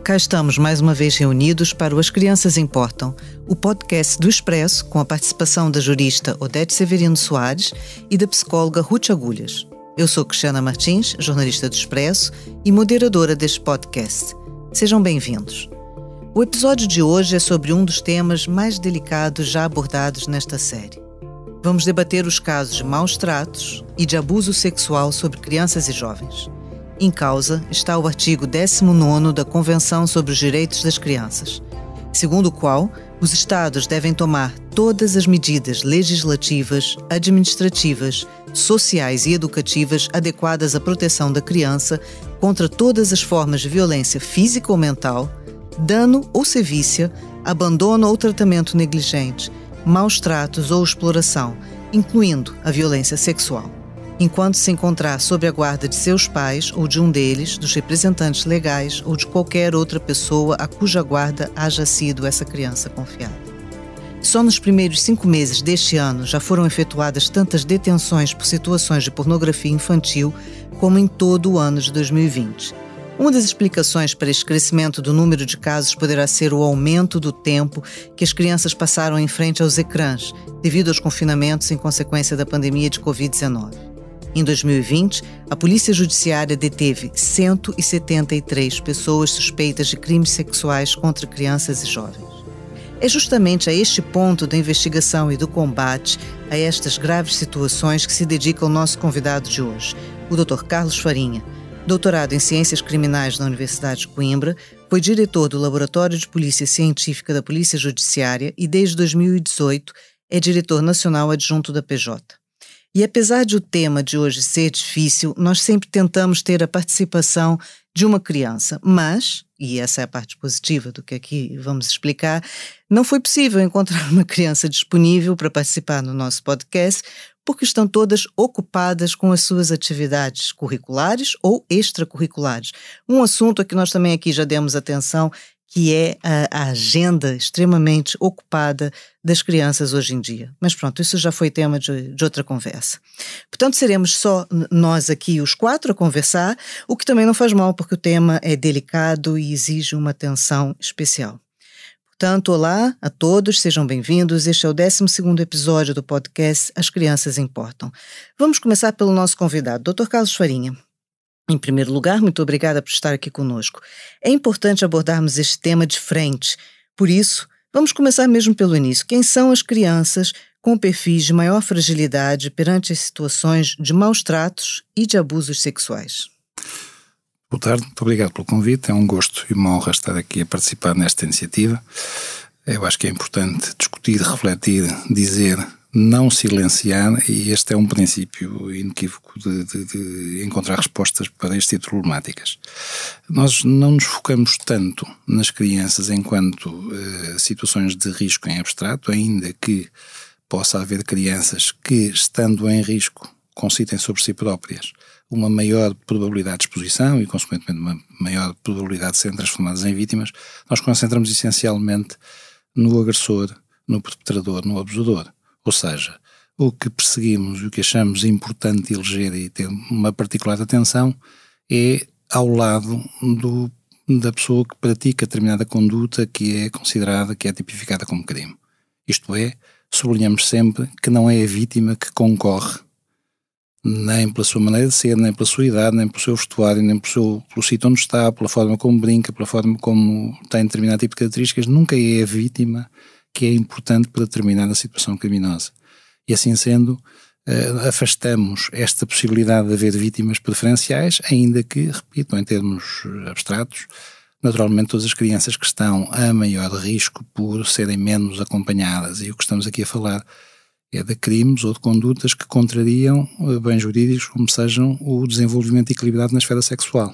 Cá estamos mais uma vez reunidos para o As Crianças Importam, o podcast do Expresso, com a participação da jurista Odete Severino Soares e da psicóloga Ruth Agulhas. Eu sou Cristiana Martins, jornalista do Expresso e moderadora deste podcast. Sejam bem-vindos. O episódio de hoje é sobre um dos temas mais delicados já abordados nesta série. Vamos debater os casos de maus tratos e de abuso sexual sobre crianças e jovens. Em causa está o artigo 19º da Convenção sobre os Direitos das Crianças, segundo o qual os Estados devem tomar todas as medidas legislativas, administrativas, sociais e educativas adequadas à proteção da criança contra todas as formas de violência física ou mental, dano ou sevícia, abandono ou tratamento negligente, maus tratos ou exploração, incluindo a violência sexual, enquanto se encontrar sob a guarda de seus pais ou de um deles, dos representantes legais ou de qualquer outra pessoa a cuja guarda haja sido essa criança confiada. Só nos primeiros 5 meses deste ano já foram efetuadas tantas detenções por situações de pornografia infantil como em todo o ano de 2020. Uma das explicações para este crescimento do número de casos poderá ser o aumento do tempo que as crianças passaram em frente aos ecrãs, devido aos confinamentos em consequência da pandemia de Covid-19. Em 2020, a Polícia Judiciária deteve 173 pessoas suspeitas de crimes sexuais contra crianças e jovens. É justamente a este ponto da investigação e do combate a estas graves situações que se dedica o nosso convidado de hoje, o Dr. Carlos Farinha. Doutorado em Ciências Criminais na Universidade de Coimbra, foi diretor do Laboratório de Polícia Científica da Polícia Judiciária e, desde 2018, é diretor nacional adjunto da PJ. E apesar de o tema de hoje ser difícil, nós sempre tentamos ter a participação de uma criança, mas, e essa é a parte positiva do que aqui vamos explicar, não foi possível encontrar uma criança disponível para participar no nosso podcast, porque estão todas ocupadas com as suas atividades curriculares ou extracurriculares. Um assunto a que nós também aqui já demos atenção, que é a agenda extremamente ocupada das crianças hoje em dia. Mas pronto, isso já foi tema de outra conversa. Portanto, seremos só nós aqui, os 4, a conversar, o que também não faz mal, porque o tema é delicado e exige uma atenção especial. Portanto, olá a todos, sejam bem-vindos. Este é o 12º episódio do podcast As Crianças Importam. Vamos começar pelo nosso convidado, Dr. Carlos Farinha. Em primeiro lugar, muito obrigada por estar aqui conosco. É importante abordarmos este tema de frente. Por isso, vamos começar mesmo pelo início. Quem são as crianças com perfis de maior fragilidade perante as situações de maus tratos e de abusos sexuais? Boa tarde, muito obrigado pelo convite. É um gosto e uma honra estar aqui a participar nesta iniciativa. Eu acho que é importante discutir, refletir, dizer, não silenciar, e este é um princípio inequívoco de encontrar respostas para este tipo de problemáticas. Nós não nos focamos tanto nas crianças enquanto situações de risco em abstrato, ainda que possa haver crianças que, estando em risco, concitem sobre si próprias uma maior probabilidade de exposição e, consequentemente, uma maior probabilidade de serem transformadas em vítimas. Nós concentramos essencialmente no agressor, no perpetrador, no abusador. Ou seja, o que perseguimos e o que achamos importante eleger e ter uma particular atenção é ao lado da pessoa que pratica determinada conduta que é considerada, que é tipificada como crime. Isto é, sublinhamos sempre que não é a vítima que concorre, nem pela sua maneira de ser, nem pela sua idade, nem pelo seu vestuário, nem pelo sítio onde está, pela forma como brinca, pela forma como tem determinado tipo de características. Nunca é a vítima que é importante para determinada situação criminosa. E assim sendo, afastamos esta possibilidade de haver vítimas preferenciais, ainda que, repito, em termos abstratos, naturalmente todas as crianças que estão a maior risco por serem menos acompanhadas, e o que estamos aqui a falar é de crimes ou de condutas que contrariam bens jurídicos, como sejam o desenvolvimento equilibrado na esfera sexual,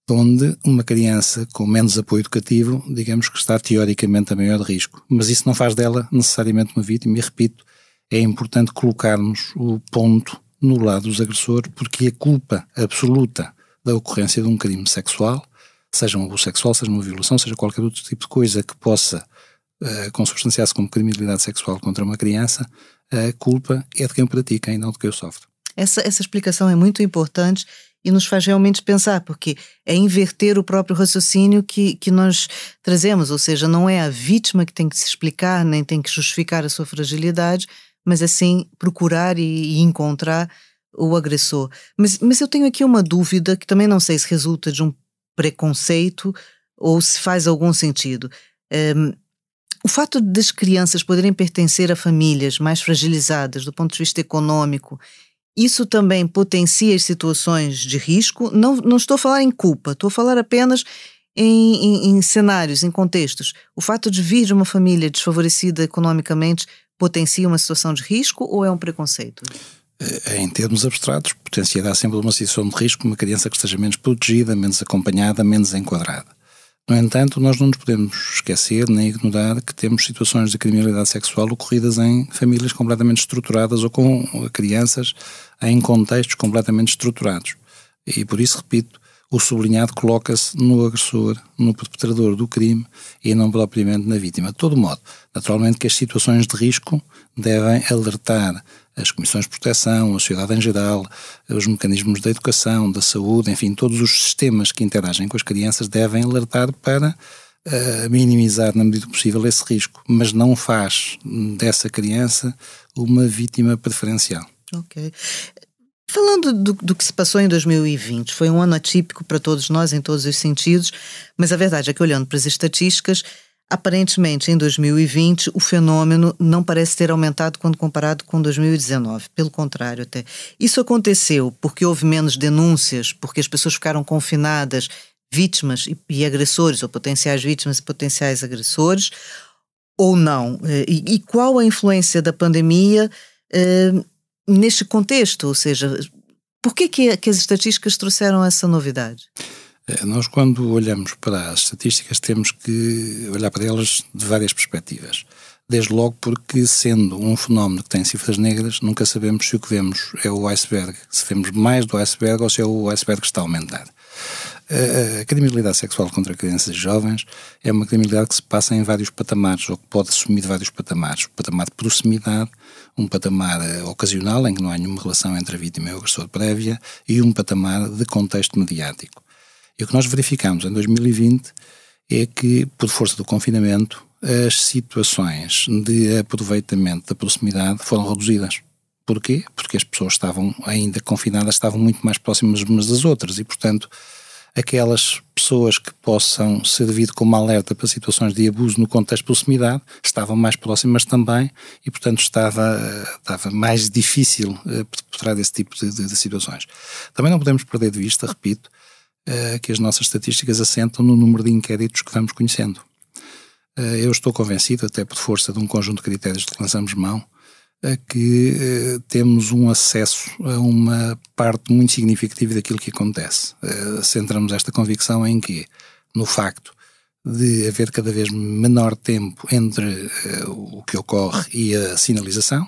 onde uma criança com menos apoio educativo, digamos que está teoricamente a maior risco. Mas isso não faz dela necessariamente uma vítima, e repito, é importante colocarmos o ponto no lado dos agressores, porque a culpa absoluta da ocorrência de um crime sexual, seja um abuso sexual, seja uma violação, seja qualquer outro tipo de coisa que possa consubstanciar-se como criminalidade sexual contra uma criança, a culpa é de quem o pratica e não de quem o sofre. Essa explicação é muito importante e nos faz realmente pensar, porque é inverter o próprio raciocínio que nós trazemos, ou seja, não é a vítima que tem que se explicar, nem tem que justificar a sua fragilidade, mas assim procurar e encontrar o agressor. Mas eu tenho aqui uma dúvida que também não sei se resulta de um preconceito ou se faz algum sentido. O fato das crianças poderem pertencer a famílias mais fragilizadas do ponto de vista econômico, isso também potencia as situações de risco? Não estou a falar em culpa, estou a falar apenas em cenários, em contextos. O fato de vir de uma família desfavorecida economicamente potencia uma situação de risco ou é um preconceito? Em termos abstratos, potenciará sempre uma situação de risco uma criança que esteja menos protegida, menos acompanhada, menos enquadrada. No entanto, nós não nos podemos esquecer nem ignorar que temos situações de criminalidade sexual ocorridas em famílias completamente estruturadas ou com crianças em contextos completamente estruturados. E por isso, repito, o sublinhado coloca-se no agressor, no perpetrador do crime e não propriamente na vítima. De todo modo, naturalmente que as situações de risco devem alertar as comissões de proteção, a sociedade em geral, os mecanismos da educação, da saúde, enfim, todos os sistemas que interagem com as crianças devem alertar para minimizar na medida possível esse risco, mas não faz dessa criança uma vítima preferencial. Ok. Falando do que se passou em 2020, foi um ano atípico para todos nós em todos os sentidos, mas a verdade é que olhando para as estatísticas, aparentemente em 2020 o fenômeno não parece ter aumentado quando comparado com 2019, pelo contrário até. Isso aconteceu porque houve menos denúncias, porque as pessoas ficaram confinadas, vítimas e agressores, ou potenciais vítimas e potenciais agressores, ou não? E qual a influência da pandemia neste contexto, ou seja, por que as estatísticas trouxeram essa novidade? Nós, quando olhamos para as estatísticas, temos que olhar para elas de várias perspectivas. Desde logo porque, sendo um fenómeno que tem cifras negras, nunca sabemos se o que vemos é o iceberg, se vemos mais do iceberg ou se é o iceberg que está a aumentar. A criminalidade sexual contra crianças e jovens é uma criminalidade que se passa em vários patamares, ou que pode assumir vários patamares. Um patamar de proximidade, um patamar ocasional, em que não há nenhuma relação entre a vítima e o agressor prévia, e um patamar de contexto mediático. E o que nós verificamos em 2020 é que, por força do confinamento, as situações de aproveitamento da proximidade foram reduzidas. Porquê? Porque as pessoas estavam ainda confinadas, estavam muito mais próximas umas das outras e, portanto, aquelas pessoas que possam servir como alerta para situações de abuso no contexto de proximidade estavam mais próximas também e, portanto, estava mais difícil perpetrar desse tipo de situações. Também não podemos perder de vista, repito, que as nossas estatísticas assentam no número de inquéritos que vamos conhecendo. Eu estou convencido, até por força de um conjunto de critérios de que lançamos mão, que temos um acesso a uma parte muito significativa daquilo que acontece. Centramos esta convicção em que? No facto de haver cada vez menor tempo entre o que ocorre e a sinalização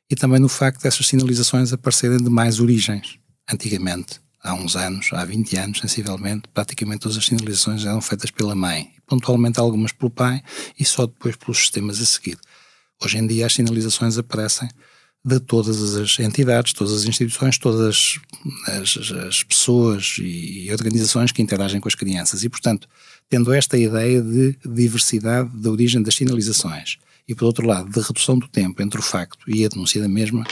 e também no facto dessas sinalizações aparecerem de mais origens. Antigamente, há uns anos, há 20 anos, sensivelmente, praticamente todas as sinalizações eram feitas pela mãe, pontualmente algumas pelo pai e só depois pelos sistemas a seguir. Hoje em dia as sinalizações aparecem de todas as entidades, todas as instituições, todas as pessoas e organizações que interagem com as crianças e, portanto, tendo esta ideia de diversidade da origem das sinalizações e, por outro lado, de redução do tempo entre o facto e a denúncia da mesma,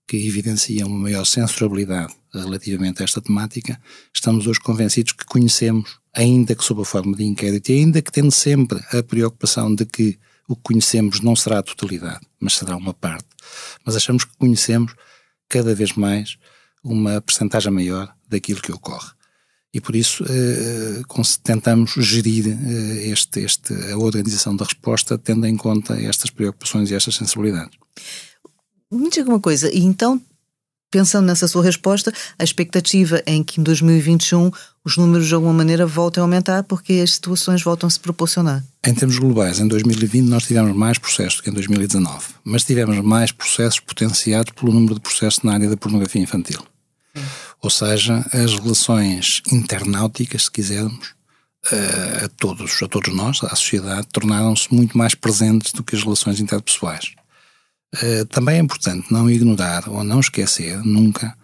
que evidencia uma maior censurabilidade relativamente a esta temática, estamos hoje convencidos que conhecemos, ainda que sob a forma de inquérito e ainda que tendo sempre a preocupação de que o que conhecemos não será a totalidade, mas será uma parte. Mas achamos que conhecemos cada vez mais uma percentagem maior daquilo que ocorre. E por isso tentamos gerir a organização da resposta tendo em conta estas preocupações e estas sensibilidades. Me diga uma coisa, e então, pensando nessa sua resposta, a expectativa é em que em 2021 os números de alguma maneira voltem a aumentar porque as situações voltam a se proporcionar? Em termos globais, em 2020 nós tivemos mais processos do que em 2019, mas tivemos mais processos potenciados pelo número de processos na área da pornografia infantil. Ou seja, as relações internáuticas, se quisermos, a todos nós, à sociedade, tornaram-se muito mais presentes do que as relações interpessoais. Também é importante não ignorar ou não esquecer nunca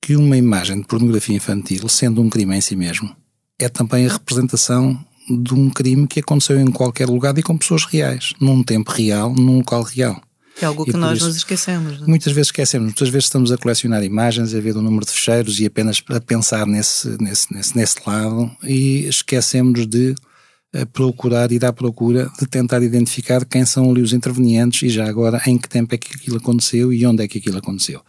que uma imagem de pornografia infantil, sendo um crime em si mesmo, é também a representação de um crime que aconteceu em qualquer lugar e com pessoas reais, num tempo real, num local real. É algo que nós nos esquecemos. Não? Muitas vezes esquecemos, muitas vezes estamos a colecionar imagens, a ver o número de fecheiros e apenas a pensar nesse lado, e esquecemos de procurar, ir à procura de tentar identificar quem são ali os intervenientes e já agora em que tempo é que aquilo aconteceu e onde é que aquilo aconteceu.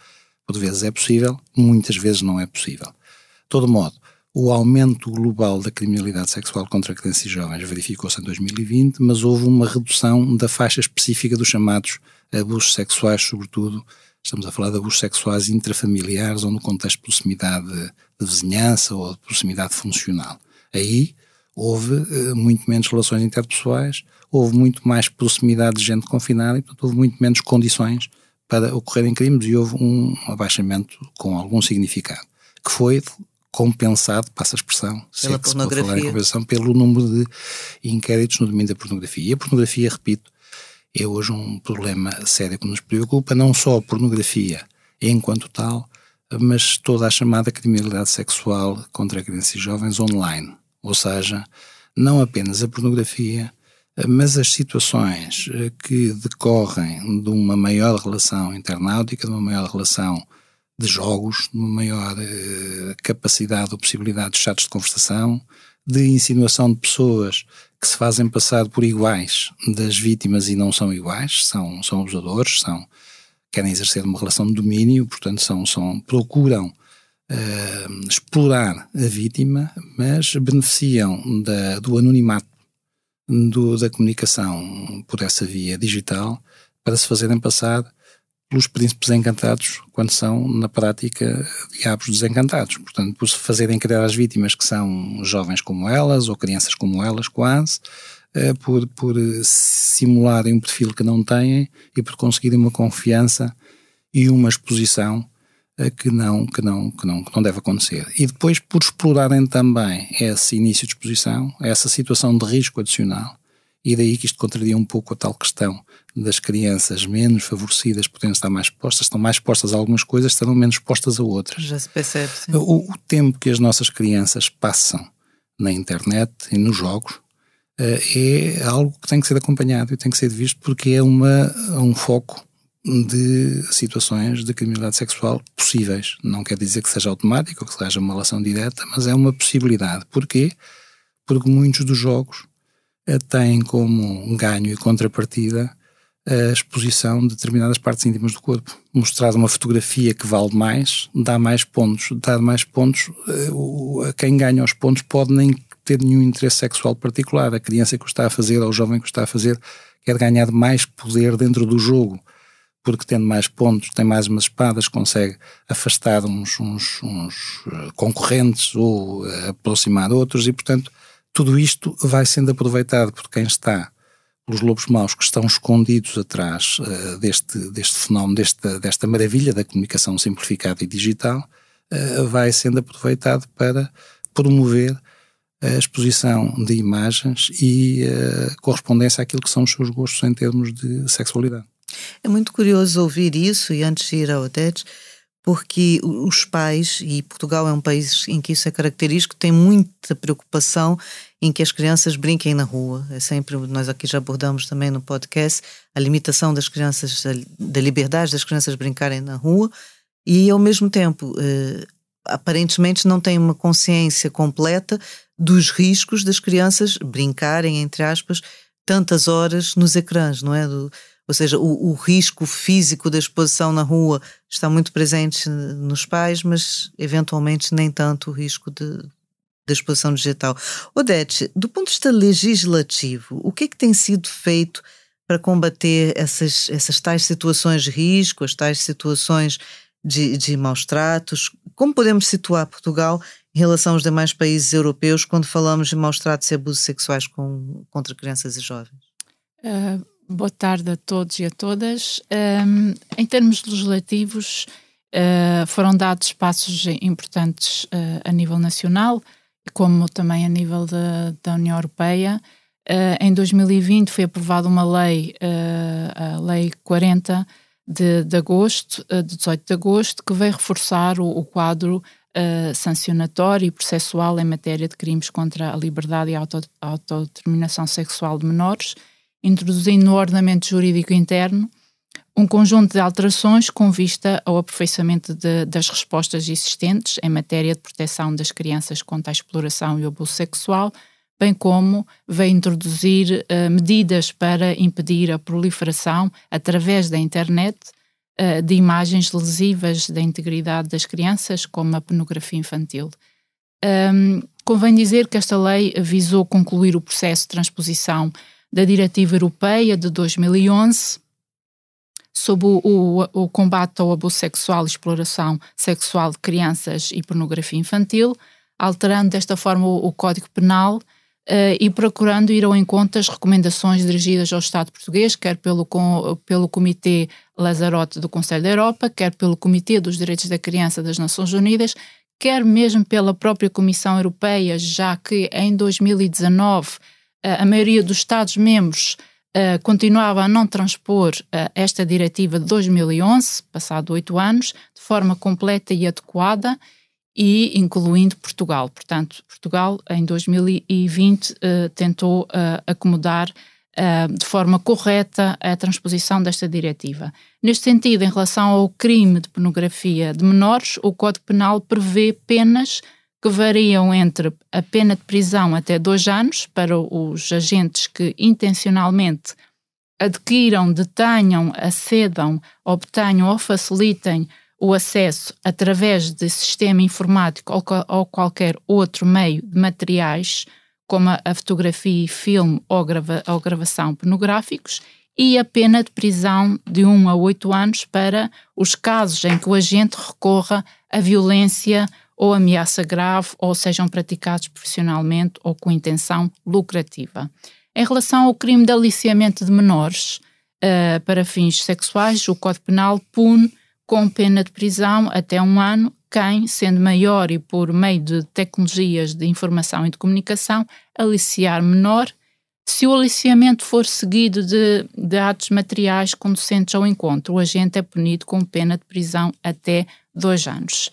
Por vezes é possível, muitas vezes não é possível. De todo modo, o aumento global da criminalidade sexual contra crianças e jovens verificou-se em 2020, mas houve uma redução da faixa específica dos chamados abusos sexuais, sobretudo, estamos a falar de abusos sexuais intrafamiliares ou no contexto de proximidade de vizinhança ou de proximidade funcional. Aí houve muito menos relações interpessoais, houve muito mais proximidade de gente confinada e, portanto, houve muito menos condições para ocorrerem crimes e houve um abaixamento com algum significado, que foi compensado, passa a expressão, pela pornografia, pelo número de inquéritos no domínio da pornografia. E a pornografia, repito, é hoje um problema sério que nos preocupa, não só a pornografia enquanto tal, mas toda a chamada criminalidade sexual contra crianças e jovens online. Ou seja, não apenas a pornografia, mas as situações que decorrem de uma maior relação internautica, de uma maior relação de jogos, de uma maior capacidade ou possibilidade de chats de conversação, de insinuação de pessoas que se fazem passar por iguais das vítimas e não são iguais, são abusadores, querem exercer uma relação de domínio, portanto procuram explorar a vítima, mas beneficiam do anonimato da comunicação por essa via digital para se fazerem passar pelos príncipes encantados, quando são, na prática, diabos desencantados. Portanto, por se fazerem criar as vítimas que são jovens como elas, ou crianças como elas, quase, por simularem um perfil que não têm e por conseguirem uma confiança e uma exposição que não deve acontecer. E depois, por explorarem também esse início de exposição, essa situação de risco adicional, e daí que isto contraria um pouco a tal questão das crianças menos favorecidas podendo estar mais expostas, estão mais expostas a algumas coisas, estarão menos expostas a outras. Já se percebe, sim. O tempo que as nossas crianças passam na internet e nos jogos é algo que tem que ser acompanhado e tem que ser visto, porque é um foco de situações de criminalidade sexual possíveis. Não quer dizer que seja automático ou que seja uma relação direta, mas é uma possibilidade. Porquê? Porque muitos dos jogos têm como ganho e contrapartida a exposição de determinadas partes íntimas do corpo. Mostrar uma fotografia que vale mais, dá mais pontos. Dar mais pontos, quem ganha os pontos pode nem ter nenhum interesse sexual particular. A criança que o está a fazer ou o jovem que o está a fazer quer ganhar mais poder dentro do jogo, porque tendo mais pontos, tem mais umas espadas, consegue afastar uns concorrentes ou aproximar outros e, portanto, tudo isto vai sendo aproveitado por quem está, pelos lobos maus que estão escondidos atrás deste fenómeno, desta maravilha da comunicação simplificada e digital, vai sendo aproveitado para promover a exposição de imagens e a correspondência àquilo que são os seus gostos em termos de sexualidade. É muito curioso ouvir isso, e antes de ir ao Odete, porque os pais, e Portugal é um país em que isso é característico, tem muita preocupação em que as crianças brinquem na rua. É sempre, nós aqui já abordamos também no podcast, a limitação das crianças, da liberdade das crianças brincarem na rua, e ao mesmo tempo, aparentemente não tem uma consciência completa dos riscos das crianças brincarem, entre aspas, tantas horas nos ecrãs, não é? Ou seja, o risco físico da exposição na rua está muito presente nos pais, mas eventualmente nem tanto o risco da exposição digital. Odete, do ponto de vista legislativo, o que é que tem sido feito para combater essas tais situações de risco, as tais situações de maus tratos? Como podemos situar Portugal em relação aos demais países europeus quando falamos de maus tratos e abusos sexuais contra crianças e jovens? Boa tarde a todos e a todas. Em termos legislativos, foram dados passos importantes a nível nacional, como também a nível da União Europeia. Em 2020 foi aprovada uma lei, a Lei 40, de 18 de agosto, que veio reforçar o quadro sancionatório e processual em matéria de crimes contra a liberdade e a autodeterminação sexual de menores, introduzindo no ordenamento jurídico interno um conjunto de alterações com vista ao aperfeiçoamento das respostas existentes em matéria de proteção das crianças contra a exploração e o abuso sexual, bem como veio introduzir medidas para impedir a proliferação, através da internet, de imagens lesivas da integridade das crianças, como a pornografia infantil. Convém dizer que esta lei visou concluir o processo de transposição da Diretiva Europeia de 2011 sobre o combate ao abuso sexual e exploração sexual de crianças e pornografia infantil, alterando desta forma o Código Penal e procurando ir ao encontro das recomendações dirigidas ao Estado português, quer pelo Comitê Lazarote do Conselho da Europa, quer pelo Comitê dos Direitos da Criança das Nações Unidas, quer mesmo pela própria Comissão Europeia, já que em 2019 a maioria dos Estados-membros continuava a não transpor esta diretiva de 2011, passado 8 anos, de forma completa e adequada, e incluindo Portugal. Portanto, Portugal em 2020 tentou acomodar de forma correta a transposição desta diretiva. Neste sentido, em relação ao crime de pornografia de menores, o Código Penal prevê penas que variam entre a pena de prisão até 2 anos para os agentes que intencionalmente adquiram, detenham, acedam, obtenham ou facilitem o acesso através de sistema informático ou qualquer outro meio de materiais, como a fotografia e filme ou gravação pornográficos, e a pena de prisão de 1 a 8 anos para os casos em que o agente recorra à violência ou ameaça grave ou sejam praticados profissionalmente ou com intenção lucrativa. Em relação ao crime de aliciamento de menores para fins sexuais, o Código Penal pune com pena de prisão até 1 ano quem, sendo maior e por meio de tecnologias de informação e de comunicação, aliciar menor, se o aliciamento for seguido de atos materiais conducentes ao encontro. O agente é punido com pena de prisão até 2 anos.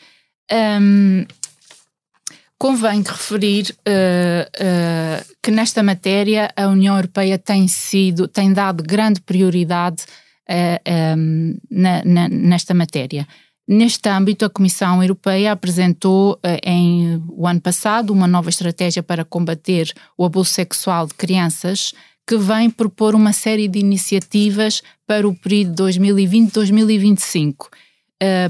Convém referir que nesta matéria a União Europeia tem dado grande prioridade nesta matéria. Neste âmbito, a Comissão Europeia apresentou o ano passado uma nova estratégia para combater o abuso sexual de crianças, que vem propor uma série de iniciativas para o período 2020-2025,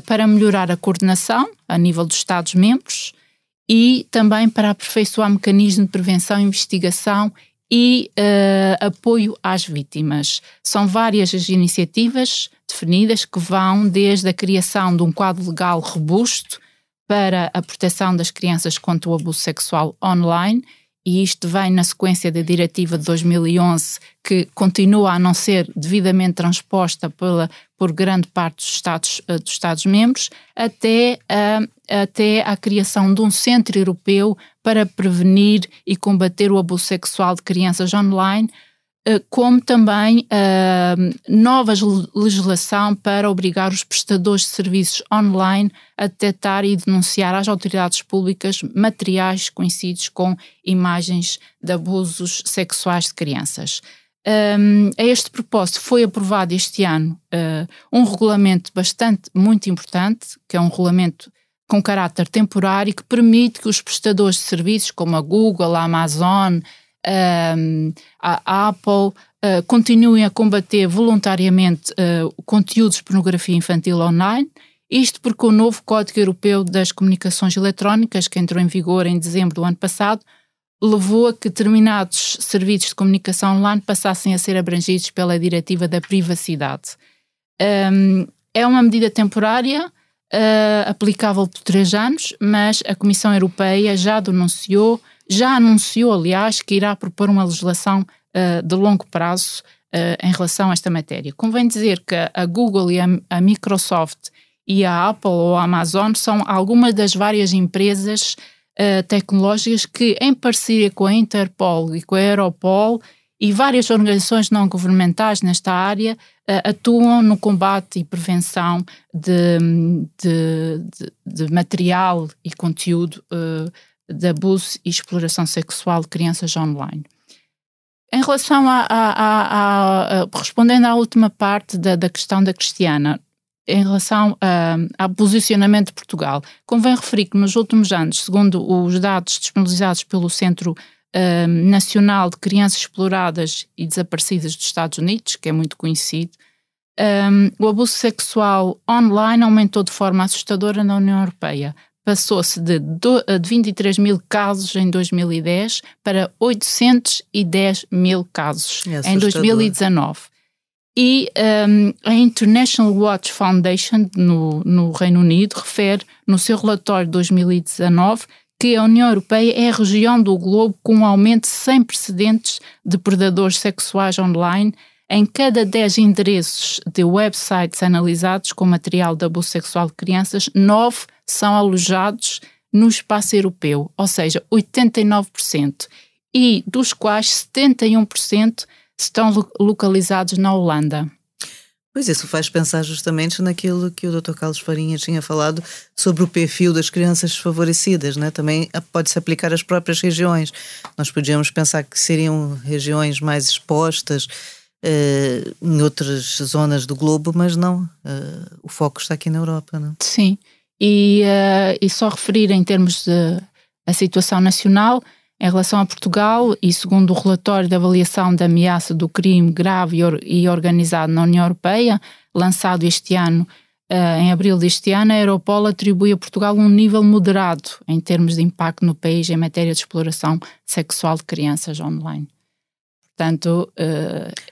para melhorar a coordenação a nível dos Estados-membros e também para aperfeiçoar mecanismos de prevenção e investigação e apoio às vítimas. São várias as iniciativas definidas que vão desde a criação de um quadro legal robusto para a proteção das crianças contra o abuso sexual online, e isto vem na sequência da Diretiva de 2011, que continua a não ser devidamente transposta por grande parte dos Estados-membros, até à criação de um centro europeu para prevenir e combater o abuso sexual de crianças online, como também nova legislação para obrigar os prestadores de serviços online a detectar e denunciar às autoridades públicas materiais conhecidos com imagens de abusos sexuais de crianças. A este propósito foi aprovado este ano um regulamento muito importante, que é um regulamento com caráter temporário, que permite que os prestadores de serviços como a Google, a Amazon, a Apple continuem a combater voluntariamente conteúdos de pornografia infantil online, isto porque o novo Código Europeu das Comunicações Eletrónicas, que entrou em vigor em dezembro do ano passado, levou a que determinados serviços de comunicação online passassem a ser abrangidos pela Diretiva da Privacidade. É uma medida temporária, aplicável por 3 anos, mas a Comissão Europeia já anunciou, aliás, que irá propor uma legislação de longo prazo em relação a esta matéria. Convém dizer que a Google e a Microsoft e a Apple ou a Amazon são algumas das várias empresas tecnológicas que, em parceria com a Interpol e com a Europol e várias organizações não governamentais nesta área, atuam no combate e prevenção de material e conteúdo de abuso e exploração sexual de crianças online. Em relação respondendo à última parte da questão da Cristiana, em relação ao posicionamento de Portugal, convém referir que nos últimos anos, segundo os dados disponibilizados pelo Centro Nacional de Crianças Exploradas e Desaparecidas dos Estados Unidos, que é muito conhecido, o abuso sexual online aumentou de forma assustadora na União Europeia. Passou-se de 23 mil casos em 2010 para 810 mil casos em 2019. E a International Watch Foundation, no Reino Unido, refere no seu relatório de 2019 que a União Europeia é a região do globo com um aumento sem precedentes de predadores sexuais online. Em cada 10 endereços de websites analisados com material de abuso sexual de crianças, 9 são alojados no espaço europeu, ou seja, 89%, e dos quais 71% estão localizados na Holanda. Pois isso faz pensar justamente naquilo que o Dr. Carlos Farinha tinha falado sobre o perfil das crianças desfavorecidas, né? Também pode-se aplicar às próprias regiões. Nós podíamos pensar que seriam regiões mais expostas em outras zonas do globo, mas não, o foco está aqui na Europa, não? Sim, e só referir em termos de a situação nacional, em relação a Portugal, e segundo o relatório de avaliação da ameaça do crime grave e organizado na União Europeia, lançado este ano, em abril deste ano, a Europol atribui a Portugal um nível moderado em termos de impacto no país em matéria de exploração sexual de crianças online. Portanto,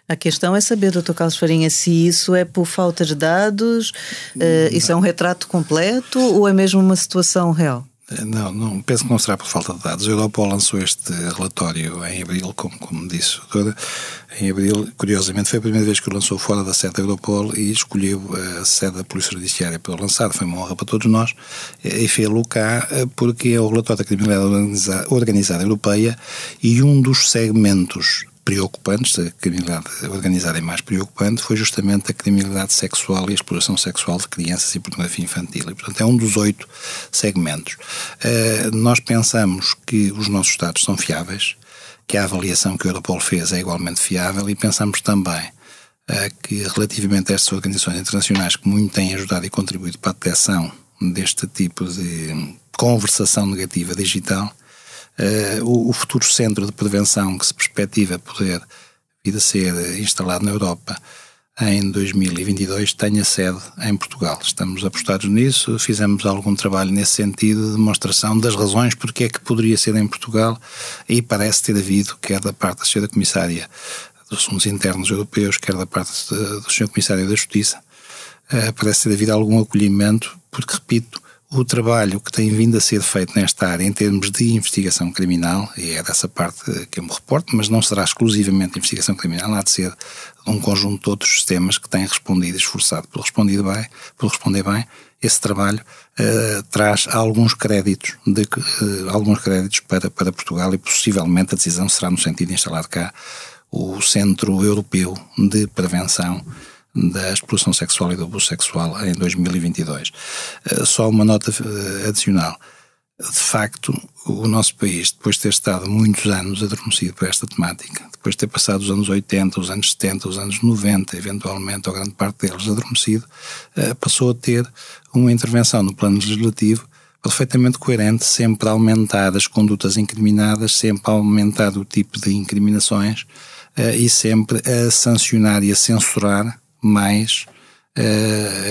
a questão é saber, Dr. Carlos Farinha, se isso é por falta de dados, isso é um retrato completo ou é mesmo uma situação real? Não, penso que não será por falta de dados. A Europol lançou este relatório em abril, como disse a doutora, em abril. Curiosamente, foi a primeira vez que o lançou fora da sede da Europol e escolheu a sede da Polícia Judiciária para o lançar. Foi uma honra para todos nós e fez-lo cá porque é o relatório da criminalidade organizada europeia e um dos segmentos preocupantes, a criminalidade organizada é mais preocupante, foi justamente a criminalidade sexual e a exploração sexual de crianças e pornografia infantil. E, portanto, é um dos 8 segmentos. Nós pensamos que os nossos dados são fiáveis, que a avaliação que o Europol fez é igualmente fiável e pensamos também que, relativamente a estas organizações internacionais que muito têm ajudado e contribuído para a detecção deste tipo de conversação negativa digital, o futuro centro de prevenção que se perspectiva poder vir a ser instalado na Europa em 2022 tenha sede em Portugal. Estamos apostados nisso, fizemos algum trabalho nesse sentido de demonstração das razões porque é que poderia ser em Portugal e parece ter havido, quer da parte da Sra. Comissária dos Assuntos Internos Europeus, quer da parte do Sr. Comissário da Justiça, parece ter havido algum acolhimento, porque, repito, o trabalho que tem vindo a ser feito nesta área em termos de investigação criminal, e é dessa parte que eu me reporto, mas não será exclusivamente investigação criminal, há de ser um conjunto de outros sistemas que têm respondido, esforçado por responder bem, esse trabalho traz alguns créditos para Portugal e possivelmente a decisão será no sentido de instalar cá o Centro Europeu de Prevenção da exploração sexual e do abuso sexual em 2022. Só uma nota adicional. De facto, o nosso país, depois de ter estado muitos anos adormecido por esta temática, depois de ter passado os anos 80, os anos 70, os anos 90, eventualmente, ou grande parte deles adormecido, passou a ter uma intervenção no plano legislativo perfeitamente coerente, sempre a aumentar as condutas incriminadas, sempre a aumentar o tipo de incriminações e sempre a sancionar e a censurar mais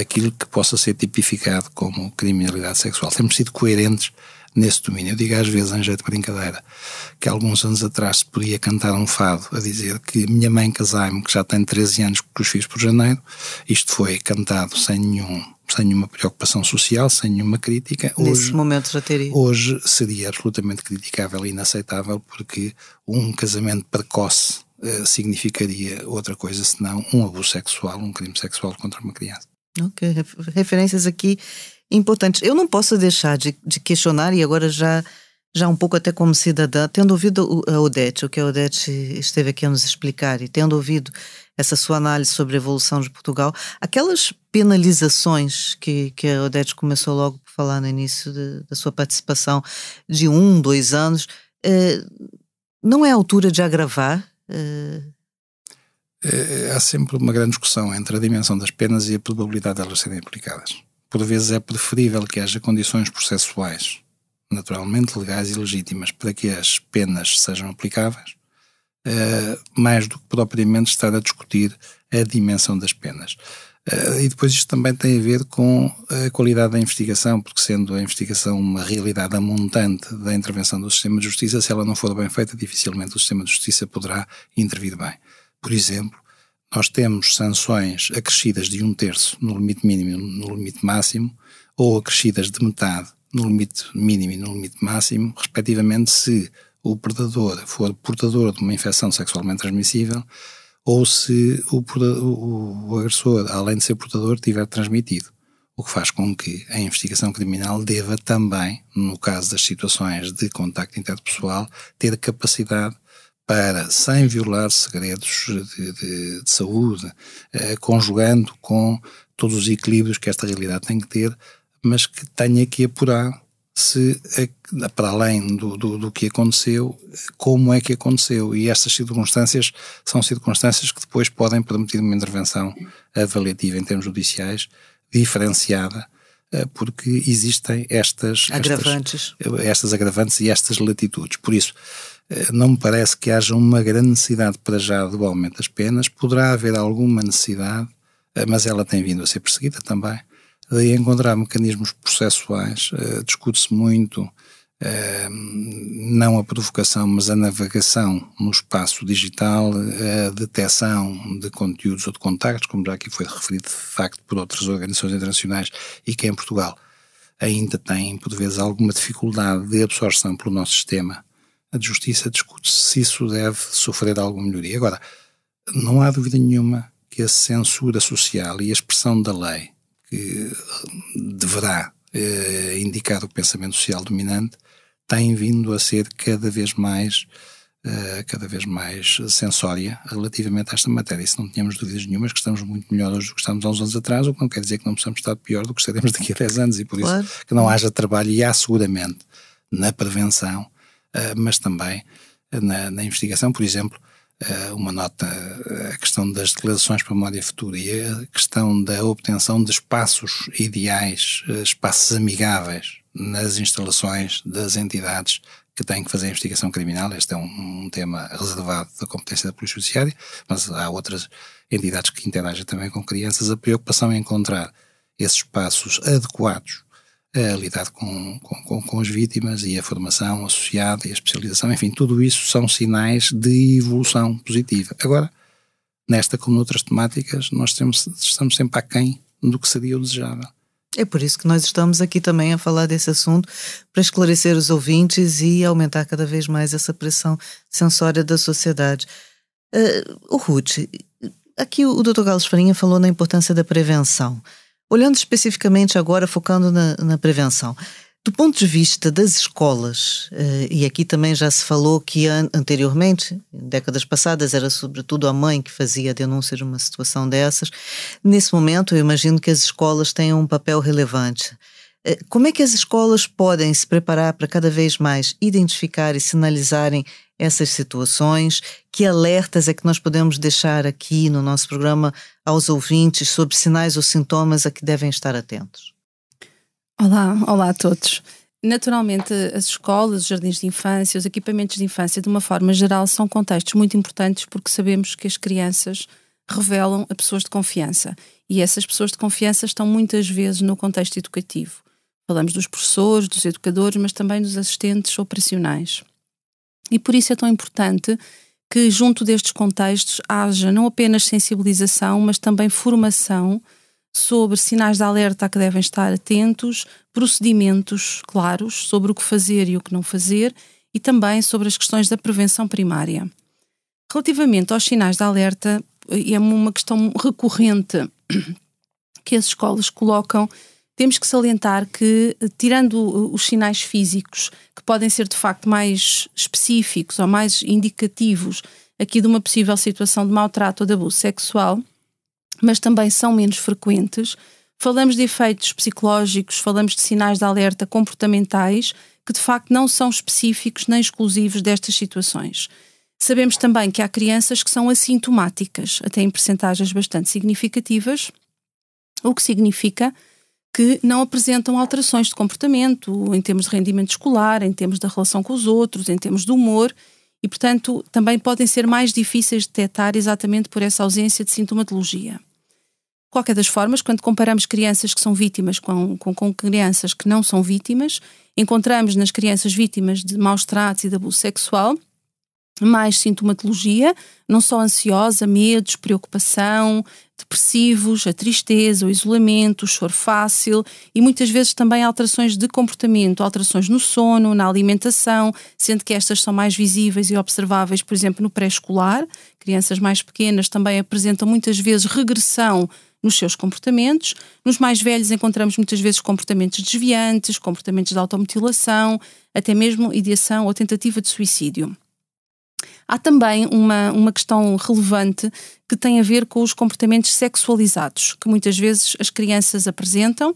aquilo que possa ser tipificado como criminalidade sexual. Temos sido coerentes nesse domínio. Eu digo às vezes, em jeito de brincadeira, que alguns anos atrás se podia cantar um fado a dizer que minha mãe casai-me, que já tem 13 anos que os fiz por janeiro. Isto foi cantado sem nenhuma preocupação social, sem nenhuma crítica. Nesse momento já teria. Hoje seria absolutamente criticável e inaceitável, porque um casamento precoce significaria outra coisa senão um abuso sexual, um crime sexual contra uma criança. Ok, referências aqui importantes. Eu não posso deixar de questionar, e agora já um pouco até como cidadã, tendo ouvido a Odete, o que a Odete esteve aqui a nos explicar, e tendo ouvido essa sua análise sobre a evolução de Portugal. Aquelas penalizações que a Odete começou logo por falar no início da sua participação, de 1, 2 anos, não é a altura de agravar? Há sempre uma grande discussão entre a dimensão das penas e a probabilidade de elas serem aplicadas. Por vezes é preferível que haja condições processuais, naturalmente legais e legítimas, para que as penas sejam aplicáveis, mais do que propriamente estar a discutir a dimensão das penas. E depois isto também tem a ver com a qualidade da investigação, porque sendo a investigação uma realidade amontante da intervenção do sistema de justiça, se ela não for bem feita, dificilmente o sistema de justiça poderá intervir bem. Por exemplo, nós temos sanções acrescidas de 1/3 no limite mínimo e no limite máximo, ou acrescidas de metade no limite mínimo e no limite máximo, respectivamente, se o predador for portador de uma infecção sexualmente transmissível ou se o agressor, além de ser portador, tiver transmitido. O que faz com que a investigação criminal deva também, no caso das situações de contacto interpessoal, ter capacidade para, sem violar segredos de saúde, conjugando com todos os equilíbrios que esta realidade tem que ter, mas que tenha que apurar se, para além do que aconteceu, como é que aconteceu. E estas circunstâncias são circunstâncias que depois podem permitir uma intervenção avaliativa em termos judiciais, diferenciada, porque existem estas agravantes e estas latitudes. Por isso, não me parece que haja uma grande necessidade para já do aumento das penas. Poderá haver alguma necessidade, mas ela tem vindo a ser perseguida também, de encontrar mecanismos processuais. Discute-se muito não a provocação, mas a navegação no espaço digital, a detecção de conteúdos ou de contactos, como já aqui foi referido de facto por outras organizações internacionais, e que em Portugal ainda tem, por vezes, alguma dificuldade de absorção pelo nosso sistema de justiça. Discute-se se isso deve sofrer alguma melhoria. Agora, não há dúvida nenhuma que a censura social e a expressão da lei, que deverá indicar o pensamento social dominante, tem vindo a ser cada vez mais sensória relativamente a esta matéria. E se não tínhamos dúvidas nenhumas que estamos muito melhor hoje do que estamos há uns anos atrás, o que não quer dizer que não possamos estar pior do que estaremos daqui a 10 anos, e por isso claro, que não haja trabalho, e há seguramente na prevenção, mas também na investigação. Por exemplo, uma nota, a questão das declarações para a memória futura e a questão da obtenção de espaços ideais, espaços amigáveis nas instalações das entidades que têm que fazer a investigação criminal. Este é um tema reservado da competência da Polícia Judiciária, mas há outras entidades que interagem também com crianças. A preocupação em encontrar esses espaços adequados a lidar com as vítimas, e a formação associada e a especialização, enfim, tudo isso são sinais de evolução positiva. Agora, nesta como noutras temáticas, nós estamos sempre aquém do que seria o desejável. É por isso que nós estamos aqui também a falar desse assunto, para esclarecer os ouvintes e aumentar cada vez mais essa pressão sensória da sociedade. Ruth, aqui o Dr. Carlos Farinha falou na importância da prevenção. Olhando especificamente agora, focando na prevenção, do ponto de vista das escolas, e aqui também já se falou que anteriormente, em décadas passadas, era sobretudo a mãe que fazia a denúncia de uma situação dessas. Nesse momento, eu imagino que as escolas tenham um papel relevante. Como é que as escolas podem se preparar para cada vez mais identificar e sinalizarem essas situações? Que alertas é que nós podemos deixar aqui no nosso programa aos ouvintes sobre sinais ou sintomas a que devem estar atentos? Olá a todos. Naturalmente, as escolas, os jardins de infância, os equipamentos de infância, de uma forma geral, são contextos muito importantes, porque sabemos que as crianças revelam a pessoas de confiança, e essas pessoas de confiança estão muitas vezes no contexto educativo. Falamos dos professores, dos educadores, mas também dos assistentes operacionais. E por isso é tão importante que junto destes contextos haja não apenas sensibilização, mas também formação sobre sinais de alerta a que devem estar atentos, procedimentos claros sobre o que fazer e o que não fazer, e também sobre as questões da prevenção primária. Relativamente aos sinais de alerta, é uma questão recorrente que as escolas colocam. Temos que salientar que, tirando os sinais físicos, que podem ser de facto mais específicos ou mais indicativos, aqui de uma possível situação de maltrato ou de abuso sexual, mas também são menos frequentes. Falamos de efeitos psicológicos, falamos de sinais de alerta comportamentais que de facto não são específicos nem exclusivos destas situações. Sabemos também que há crianças que são assintomáticas, até em percentagens bastante significativas, o que significa que não apresentam alterações de comportamento em termos de rendimento escolar, em termos da relação com os outros, em termos de humor e, portanto, também podem ser mais difíceis de detectar exatamente por essa ausência de sintomatologia. De qualquer das formas, quando comparamos crianças que são vítimas com crianças que não são vítimas, encontramos nas crianças vítimas de maus tratos e de abuso sexual mais sintomatologia, não só ansiosa, medos, preocupação, depressivos, a tristeza, o isolamento, o choro fácil e muitas vezes também alterações de comportamento, alterações no sono, na alimentação, sendo que estas são mais visíveis e observáveis, por exemplo, no pré-escolar. Crianças mais pequenas também apresentam muitas vezes regressão nos seus comportamentos. Nos mais velhos encontramos muitas vezes comportamentos desviantes, comportamentos de automutilação, até mesmo ideação ou tentativa de suicídio. Há também uma questão relevante que tem a ver com os comportamentos sexualizados, que muitas vezes as crianças apresentam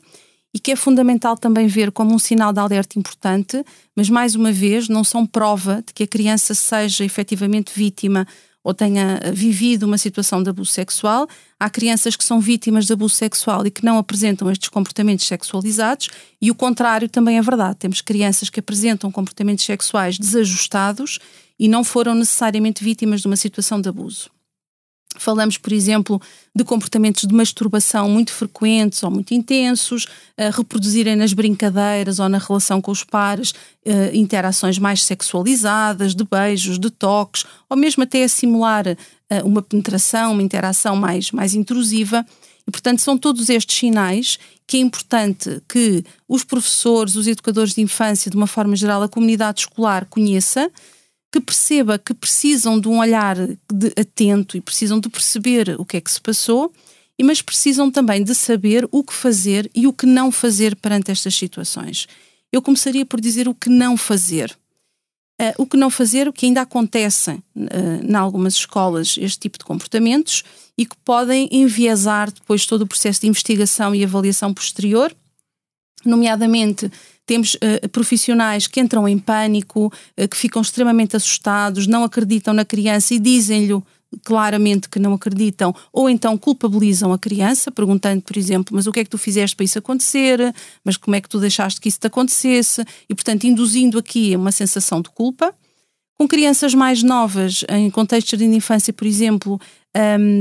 e que é fundamental também ver como um sinal de alerta importante, mas mais uma vez não são prova de que a criança seja efetivamente vítima ou tenha vivido uma situação de abuso sexual. Há crianças que são vítimas de abuso sexual e que não apresentam estes comportamentos sexualizados e o contrário também é verdade. Temos crianças que apresentam comportamentos sexuais desajustados e não foram necessariamente vítimas de uma situação de abuso. Falamos, por exemplo, de comportamentos de masturbação muito frequentes ou muito intensos, reproduzirem nas brincadeiras ou na relação com os pares interações mais sexualizadas, de beijos, de toques, ou mesmo até a simular uma penetração, uma interação mais intrusiva. E, portanto, são todos estes sinais que é importante que os professores, os educadores de infância, de uma forma geral, a comunidade escolar conheça, que perceba que precisam de um olhar atento e precisam de perceber o que é que se passou, mas precisam também de saber o que fazer e o que não fazer perante estas situações. Eu começaria por dizer o que não fazer. O que não fazer, o que ainda acontece em algumas escolas, este tipo de comportamentos e que podem enviesar depois todo o processo de investigação e avaliação posterior, nomeadamente temos profissionais que entram em pânico, que ficam extremamente assustados, não acreditam na criança e dizem-lhe claramente que não acreditam, ou então culpabilizam a criança, perguntando, por exemplo, mas o que é que tu fizeste para isso acontecer? Mas como é que tu deixaste que isso te acontecesse? E, portanto, induzindo aqui uma sensação de culpa. Com crianças mais novas, em contextos de infância, por exemplo,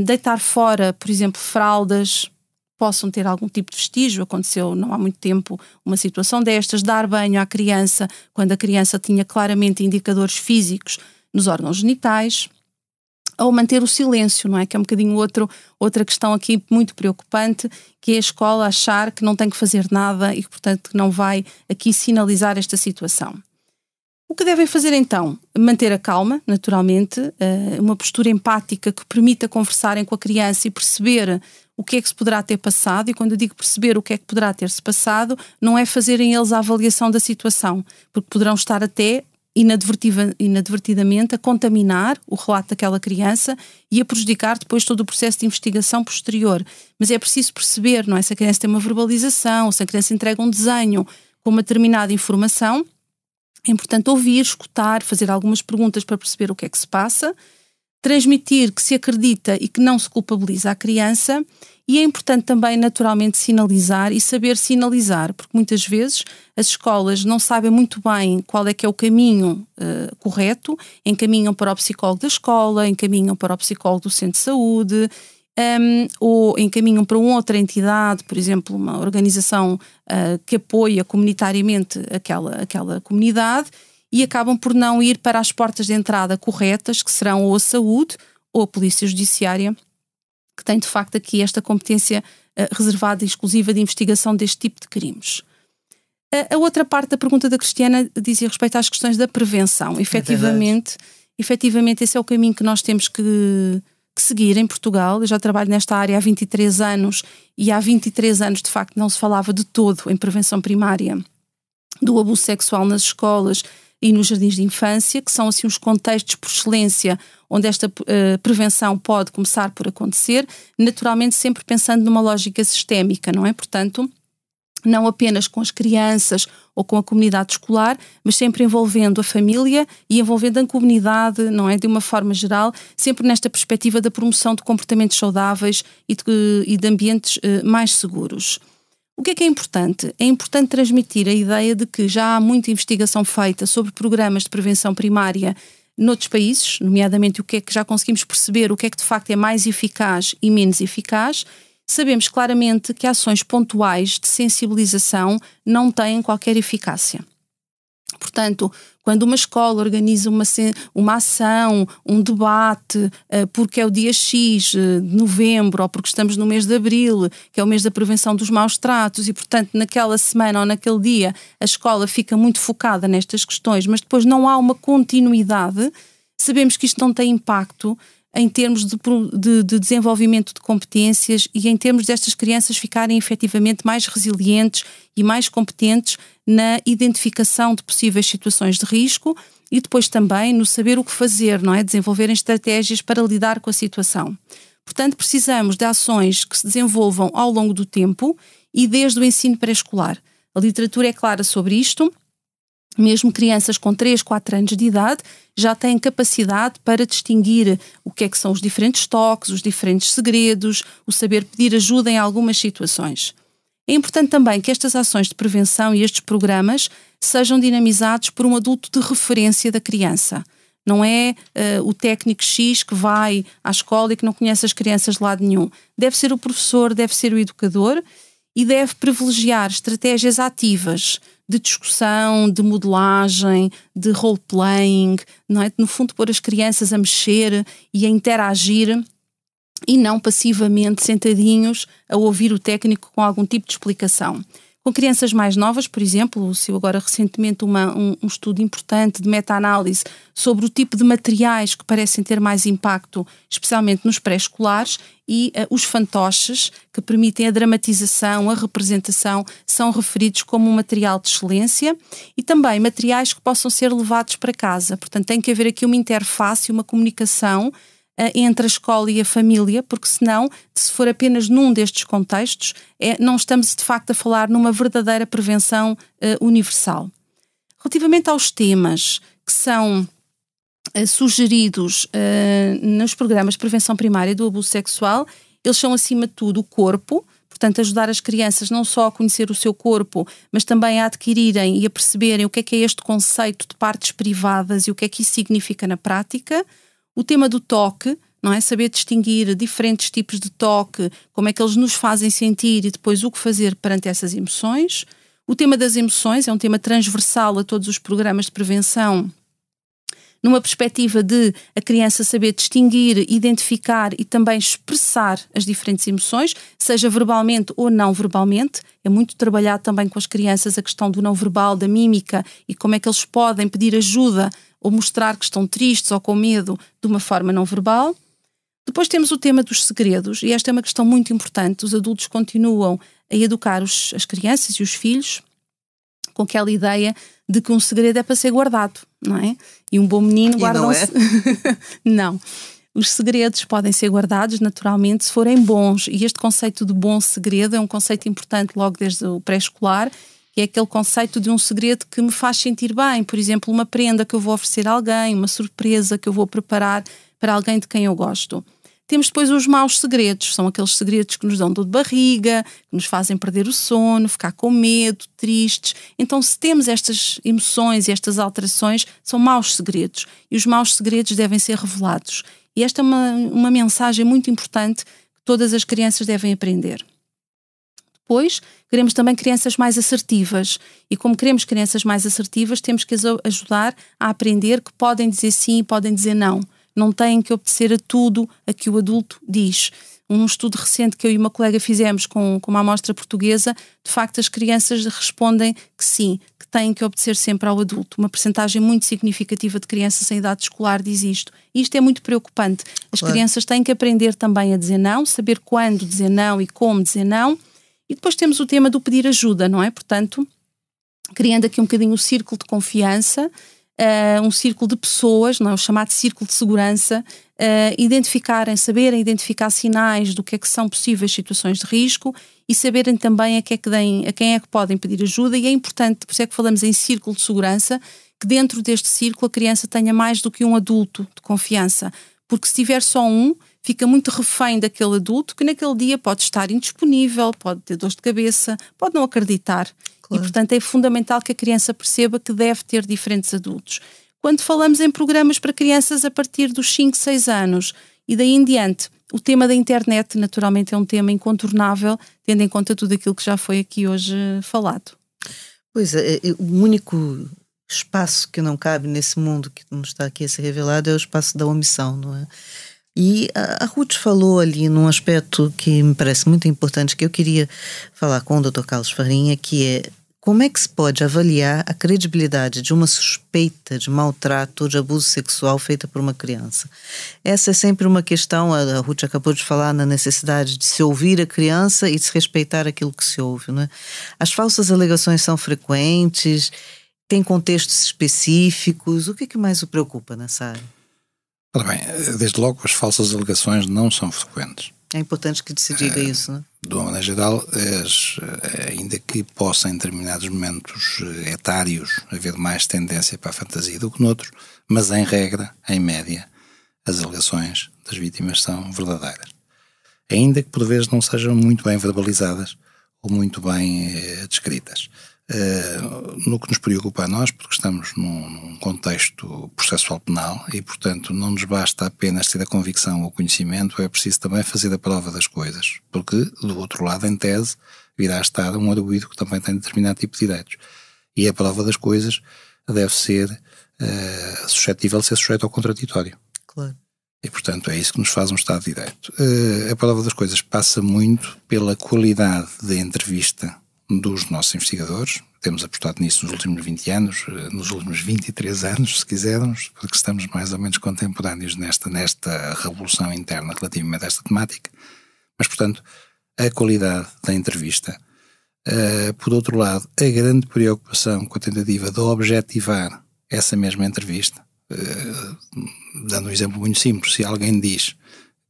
deitar fora, por exemplo, fraldas, possam ter algum tipo de vestígio. Aconteceu não há muito tempo uma situação destas, dar banho à criança quando a criança tinha claramente indicadores físicos nos órgãos genitais, ou manter o silêncio, não é? Que é um bocadinho outra questão aqui muito preocupante, que é a escola achar que não tem que fazer nada e que, portanto, não vai aqui sinalizar esta situação. O que devem fazer então? Manter a calma, naturalmente, uma postura empática que permita conversarem com a criança e perceber o que é que se poderá ter passado, e quando eu digo perceber o que é que poderá ter-se passado, não é fazerem eles a avaliação da situação, porque poderão estar até inadvertidamente a contaminar o relato daquela criança e a prejudicar depois todo o processo de investigação posterior. Mas é preciso perceber, não é? Se a criança tem uma verbalização, se a criança entrega um desenho com uma determinada informação, é importante ouvir, escutar, fazer algumas perguntas para perceber o que é que se passa, transmitir que se acredita e que não se culpabiliza a criança, e é importante também naturalmente sinalizar e saber sinalizar, porque muitas vezes as escolas não sabem muito bem qual é que é o caminho correto, encaminham para o psicólogo da escola, encaminham para o psicólogo do centro de saúde, ou encaminham para uma outra entidade, por exemplo, uma organização que apoia comunitariamente aquela comunidade, e acabam por não ir para as portas de entrada corretas, que serão ou a saúde ou a polícia judiciária, que tem de facto aqui esta competência reservada e exclusiva de investigação deste tipo de crimes. A outra parte da pergunta da Cristiana dizia respeito às questões da prevenção. Efetivamente, esse é o caminho que nós temos que seguir em Portugal. Eu já trabalho nesta área há 23 anos e há 23 anos de facto não se falava de todo em prevenção primária do abuso sexual nas escolas e nos jardins de infância, que são assim os contextos por excelência onde esta prevenção pode começar por acontecer, naturalmente sempre pensando numa lógica sistémica, não é? Portanto, não apenas com as crianças ou com a comunidade escolar, mas sempre envolvendo a família e envolvendo a comunidade, não é? De uma forma geral, sempre nesta perspectiva da promoção de comportamentos saudáveis e de ambientes mais seguros. O que é importante? É importante transmitir a ideia de que já há muita investigação feita sobre programas de prevenção primária noutros países, nomeadamente o que é que já conseguimos perceber, o que é que de facto é mais eficaz e menos eficaz. Sabemos claramente que ações pontuais de sensibilização não têm qualquer eficácia. Portanto, quando uma escola organiza uma ação, um debate, porque é o dia X de novembro ou porque estamos no mês de abril, que é o mês da prevenção dos maus tratos, e portanto naquela semana ou naquele dia a escola fica muito focada nestas questões, mas depois não há uma continuidade, sabemos que isto não tem impacto em termos de desenvolvimento de competências e em termos destas crianças ficarem efetivamente mais resilientes e mais competentes na identificação de possíveis situações de risco e depois também no saber o que fazer, não é? Desenvolverem estratégias para lidar com a situação. Portanto, precisamos de ações que se desenvolvam ao longo do tempo e desde o ensino pré-escolar. A literatura é clara sobre isto. Mesmo crianças com 3, 4 anos de idade já têm capacidade para distinguir o que é que são os diferentes toques, os diferentes segredos, o saber pedir ajuda em algumas situações. É importante também que estas ações de prevenção e estes programas sejam dinamizados por um adulto de referência da criança. Não é o técnico X que vai à escola e que não conhece as crianças de lado nenhum. Deve ser o professor, deve ser o educador e deve privilegiar estratégias ativas de discussão, de modelagem, de role-playing, não é? No fundo, pôr as crianças a mexer e a interagir e não passivamente sentadinhos a ouvir o técnico com algum tipo de explicação. Com crianças mais novas, por exemplo, saiu agora recentemente um estudo importante de meta-análise sobre o tipo de materiais que parecem ter mais impacto, especialmente nos pré-escolares, e os fantoches, que permitem a dramatização, a representação, são referidos como um material de excelência e também materiais que possam ser levados para casa. Portanto, tem que haver aqui uma interface, uma comunicação entre a escola e a família, porque senão, se for apenas num destes contextos, não estamos de facto a falar numa verdadeira prevenção universal. Relativamente aos temas que são sugeridos nos programas de prevenção primária do abuso sexual, eles são acima de tudo o corpo, portanto ajudar as crianças não só a conhecer o seu corpo, mas também a adquirirem e a perceberem o que é este conceito de partes privadas e o que é que isso significa na prática. O tema do toque, não é? Saber distinguir diferentes tipos de toque, como é que eles nos fazem sentir e depois o que fazer perante essas emoções. O tema das emoções é um tema transversal a todos os programas de prevenção, numa perspectiva de a criança saber distinguir, identificar e também expressar as diferentes emoções, seja verbalmente ou não verbalmente. É muito trabalhado também com as crianças a questão do não verbal, da mímica e como é que eles podem pedir ajuda ou mostrar que estão tristes ou com medo de uma forma não verbal. Depois temos o tema dos segredos, e esta é uma questão muito importante. Os adultos continuam a educar as crianças e os filhos com aquela ideia de que um segredo é para ser guardado, não é? E um bom menino guarda-se. Não. Os segredos podem ser guardados naturalmente se forem bons, e este conceito de bom segredo é um conceito importante logo desde o pré-escolar, que é aquele conceito de um segredo que me faz sentir bem, por exemplo, uma prenda que eu vou oferecer a alguém, uma surpresa que eu vou preparar para alguém de quem eu gosto. Temos depois os maus segredos, são aqueles segredos que nos dão dor de barriga, que nos fazem perder o sono, ficar com medo, tristes. Então, se temos estas emoções e estas alterações, são maus segredos, e os maus segredos devem ser revelados. E esta é uma mensagem muito importante que todas as crianças devem aprender. Depois, queremos também crianças mais assertivas, e como queremos crianças mais assertivas, temos que as ajudar a aprender que podem dizer sim e podem dizer não. Não têm que obedecer a tudo a que o adulto diz. Um estudo recente que eu e uma colega fizemos com uma amostra portuguesa, de facto as crianças respondem que sim, que têm que obedecer sempre ao adulto. Uma percentagem muito significativa de crianças em idade escolar diz isto. E isto é muito preocupante. As crianças têm que aprender também a dizer não, saber quando dizer não e como dizer não. E depois temos o tema do pedir ajuda, não é? Portanto, criando aqui um bocadinho o círculo de confiança, um círculo de pessoas, não é? O chamado círculo de segurança, saberem identificar sinais do que é que são possíveis situações de risco e saberem também a quem é que podem pedir ajuda. E é importante, por isso é que falamos em círculo de segurança, que dentro deste círculo a criança tenha mais do que um adulto de confiança, porque se tiver só um, fica muito refém daquele adulto que naquele dia pode estar indisponível, pode ter dor de cabeça, pode não acreditar. Claro. E, portanto, é fundamental que a criança perceba que deve ter diferentes adultos. Quando falamos em programas para crianças a partir dos 5, 6 anos e daí em diante, o tema da internet, naturalmente, é um tema incontornável, tendo em conta tudo aquilo que já foi aqui hoje falado. Pois é, o único espaço que não cabe nesse mundo que nos está aqui a ser revelado é o espaço da omissão, não é? E a Ruth falou ali num aspecto que me parece muito importante, que eu queria falar com o Dr. Carlos Farinha, que é como é que se pode avaliar a credibilidade de uma suspeita de maltrato ou de abuso sexual feita por uma criança. Essa é sempre uma questão, a Ruth acabou de falar na necessidade de se ouvir a criança e de se respeitar aquilo que se ouve, não é? As falsas alegações são frequentes, tem contextos específicos, o que é que mais o preocupa nessa área? Ora bem, desde logo as falsas alegações não são frequentes. É importante que se diga isso, não é? De uma maneira geral, ainda que possa em determinados momentos etários haver mais tendência para a fantasia do que noutros, mas em regra, em média, as alegações das vítimas são verdadeiras. Ainda que por vezes não sejam muito bem verbalizadas ou muito bem descritas. No que nos preocupa a nós, porque estamos num contexto processual penal e, portanto, não nos basta apenas ter a convicção ou o conhecimento, é preciso também fazer a prova das coisas, porque, do outro lado, em tese, virá a estar um arguido que também tem determinado tipo de direitos. E a prova das coisas deve ser suscetível de ser sujeito ao contraditório. Claro. E, portanto, é isso que nos faz um Estado de Direito. A prova das coisas passa muito pela qualidade da entrevista dos nossos investigadores. Temos apostado nisso nos últimos 20 anos, nos últimos 23 anos, se quisermos, porque estamos mais ou menos contemporâneos nesta revolução interna relativamente a esta temática. Mas, portanto, a qualidade da entrevista. Por outro lado, a grande preocupação com a tentativa de objetivar essa mesma entrevista. Dando um exemplo muito simples, se alguém diz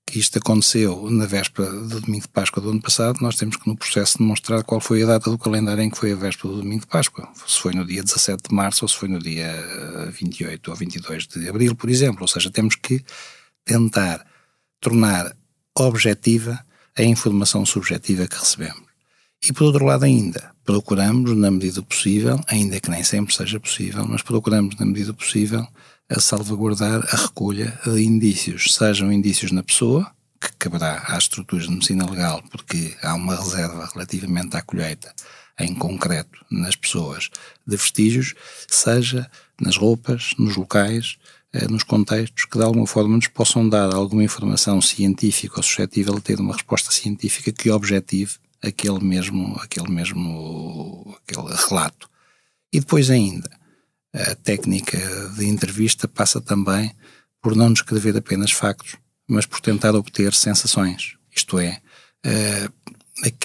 que isto aconteceu na véspera do domingo de Páscoa do ano passado, nós temos que no processo demonstrar qual foi a data do calendário em que foi a véspera do domingo de Páscoa. Se foi no dia 17 de março ou se foi no dia 28 ou 22 de abril, por exemplo. Ou seja, temos que tentar tornar objetiva a informação subjetiva que recebemos. E por outro lado ainda, procuramos, na medida do possível, ainda que nem sempre seja possível, mas procuramos, na medida do possível, a salvaguardar a recolha de indícios, sejam indícios na pessoa, que caberá às estruturas de medicina legal, porque há uma reserva relativamente à colheita, em concreto nas pessoas, de vestígios, seja nas roupas, nos locais, nos contextos, que de alguma forma nos possam dar alguma informação científica ou suscetível a ter uma resposta científica que objetive aquele relato. E depois ainda, a técnica de entrevista passa também por não descrever apenas factos, mas por tentar obter sensações. Isto é,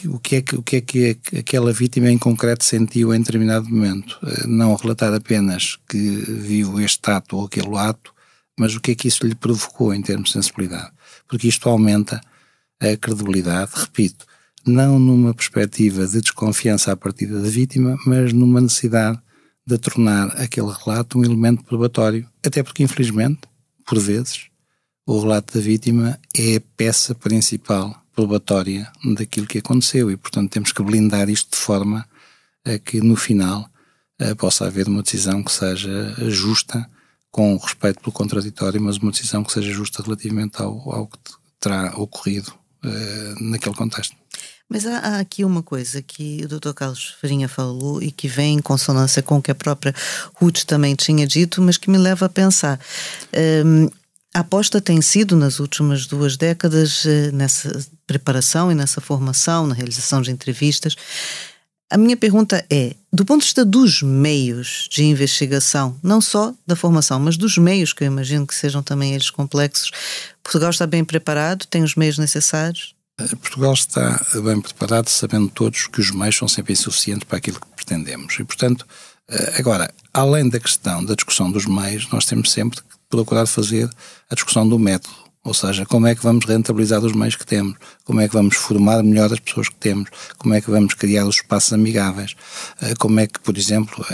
o que é que aquela vítima em concreto sentiu em determinado momento. Não relatar apenas que viu este ato ou aquele ato, mas o que é que isso lhe provocou em termos de sensibilidade. Porque isto aumenta a credibilidade, repito, não numa perspectiva de desconfiança à partida da vítima, mas numa necessidade de tornar aquele relato um elemento probatório, até porque, infelizmente, por vezes, o relato da vítima é a peça principal probatória daquilo que aconteceu e, portanto, temos que blindar isto de forma a que, no final, possa haver uma decisão que seja justa, com respeito pelo contraditório, mas uma decisão que seja justa relativamente ao que terá ocorrido naquele contexto. Mas há aqui uma coisa que o Dr. Carlos Farinha falou e que vem em consonância com o que a própria Ruth também tinha dito, mas que me leva a pensar. A aposta tem sido, nas últimas 2 décadas, nessa preparação e nessa formação, na realização de entrevistas. A minha pergunta é, do ponto de vista dos meios de investigação, não só da formação, mas dos meios, que eu imagino que sejam também eles complexos, Portugal está bem preparado? Tem os meios necessários? Portugal está bem preparado, sabendo todos que os meios são sempre insuficientes para aquilo que pretendemos. E, portanto, Agora, além da questão da discussão dos meios, nós temos sempre que procurar fazer a discussão do método, ou seja, como é que vamos rentabilizar os meios que temos, como é que vamos formar melhor as pessoas que temos, como é que vamos criar os espaços amigáveis, como é que, por exemplo,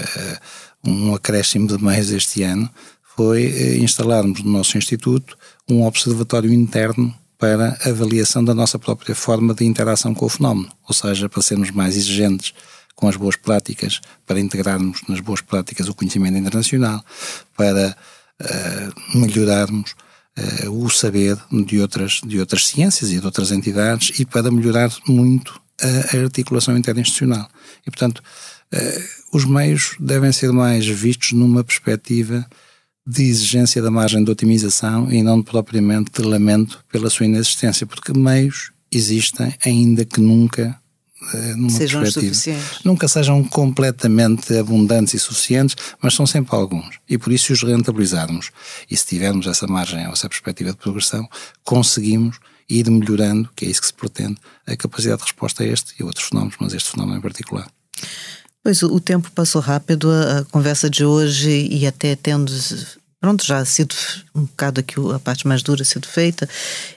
um acréscimo de meios este ano foi instalarmos no nosso Instituto um observatório interno para avaliação da nossa própria forma de interação com o fenómeno, ou seja, para sermos mais exigentes com as boas práticas, para integrarmos nas boas práticas o conhecimento internacional, para melhorarmos o saber de outras ciências e de outras entidades e para melhorar muito a articulação interinstitucional. E, portanto, os meios devem ser mais vistos numa perspectiva de exigência da margem de otimização e não propriamente de lamento pela sua inexistência, porque meios existem ainda que nunca numa sejam perspectiva. suficientes. Nunca sejam completamente abundantes e suficientes, mas são sempre alguns. E por isso, se os rentabilizarmos e se tivermos essa margem ou essa perspectiva de progressão, conseguimos ir melhorando, que é isso que se pretende, a capacidade de resposta a este e a outros fenómenos, mas este fenómeno em particular. Pois o tempo passou rápido, a conversa de hoje e até tendo, já sido um bocado aqui a parte mais dura sido feita,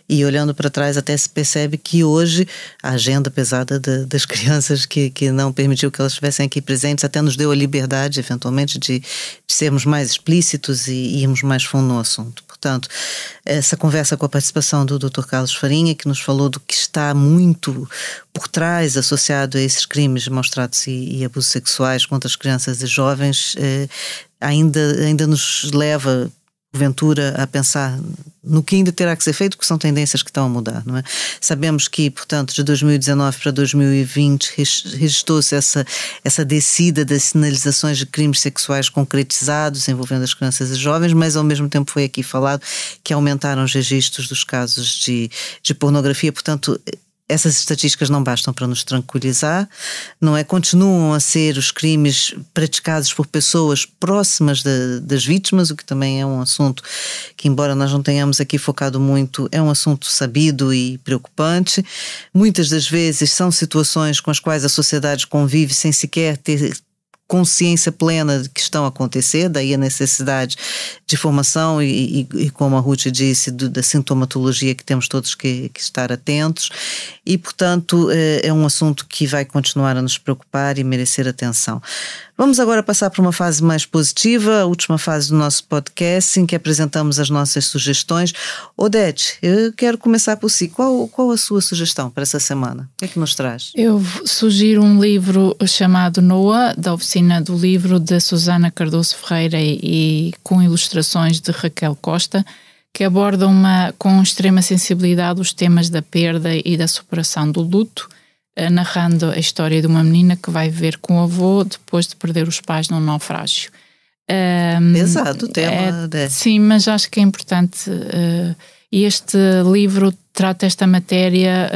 e olhando para trás até se percebe que hoje a agenda pesada das crianças que não permitiu que elas estivessem aqui presentes até nos deu a liberdade, eventualmente, de sermos mais explícitos e irmos mais fundo no assunto. Portanto, essa conversa com a participação do Dr. Carlos Farinha, que nos falou do que está muito por trás associado a esses crimes de maus tratos e abusos sexuais contra as crianças e jovens, ainda nos leva, porventura, a pensar no que ainda terá que ser feito, porque são tendências que estão a mudar, não é? Sabemos que, portanto, de 2019 para 2020 registrou-se essa descida das sinalizações de crimes sexuais concretizados envolvendo as crianças e jovens, mas ao mesmo tempo foi aqui falado que aumentaram os registros dos casos de pornografia. Portanto, essas estatísticas não bastam para nos tranquilizar, não é? Continuam a ser os crimes praticados por pessoas próximas das vítimas, o que também é um assunto que, embora nós não tenhamos aqui focado muito, é um assunto sabido e preocupante. Muitas das vezes são situações com as quais a sociedade convive sem sequer ter consciência plena de que estão a acontecer, daí a necessidade de formação e como a Ruth disse, da sintomatologia que temos todos que estar atentos e, portanto, é um assunto que vai continuar a nos preocupar e merecer atenção. Vamos agora passar para uma fase mais positiva, a última fase do nosso podcast, em que apresentamos as nossas sugestões. Odete, eu quero começar por si. Qual a sua sugestão para essa semana? O que é que nos traz? Eu sugiro um livro chamado Noah, da oficina do livro de Susana Cardoso Ferreira e com ilustrações de Raquel Costa, que abordam com extrema sensibilidade os temas da perda e da superação do luto, narrando a história de uma menina que vai viver com o avô depois de perder os pais num naufrágio. Pesado o tema. Sim, mas acho que é importante. E este livro trata esta matéria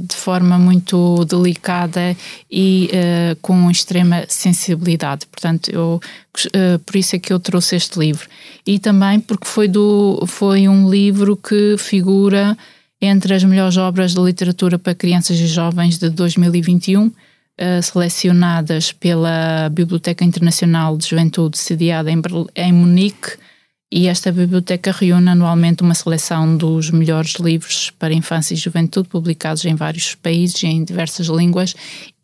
de forma muito delicada e com extrema sensibilidade. Portanto, por isso é que eu trouxe este livro. E também porque foi um livro que figura entre as melhores obras de literatura para crianças e jovens de 2021, selecionadas pela Biblioteca Internacional de Juventude, sediada em Munique, e esta biblioteca reúne anualmente uma seleção dos melhores livros para infância e juventude, publicados em vários países e em diversas línguas,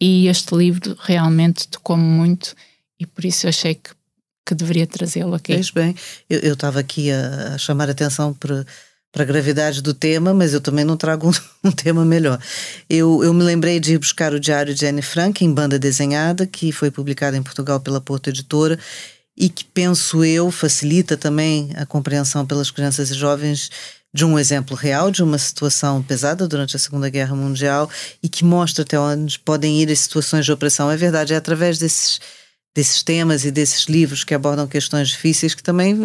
e este livro realmente tocou-me muito, e por isso achei que deveria trazê-lo aqui. Pois bem, eu estava aqui a chamar a atenção para a gravidade do tema, mas eu também não trago um tema melhor. Eu me lembrei de ir buscar o Diário de Anne Frank em banda desenhada, que foi publicado em Portugal pela Porto Editora e que, penso eu, facilita também a compreensão pelas crianças e jovens de um exemplo real, de uma situação pesada durante a Segunda Guerra Mundial e que mostra até onde podem ir as situações de opressão. É verdade, é através desses temas e desses livros que abordam questões difíceis que também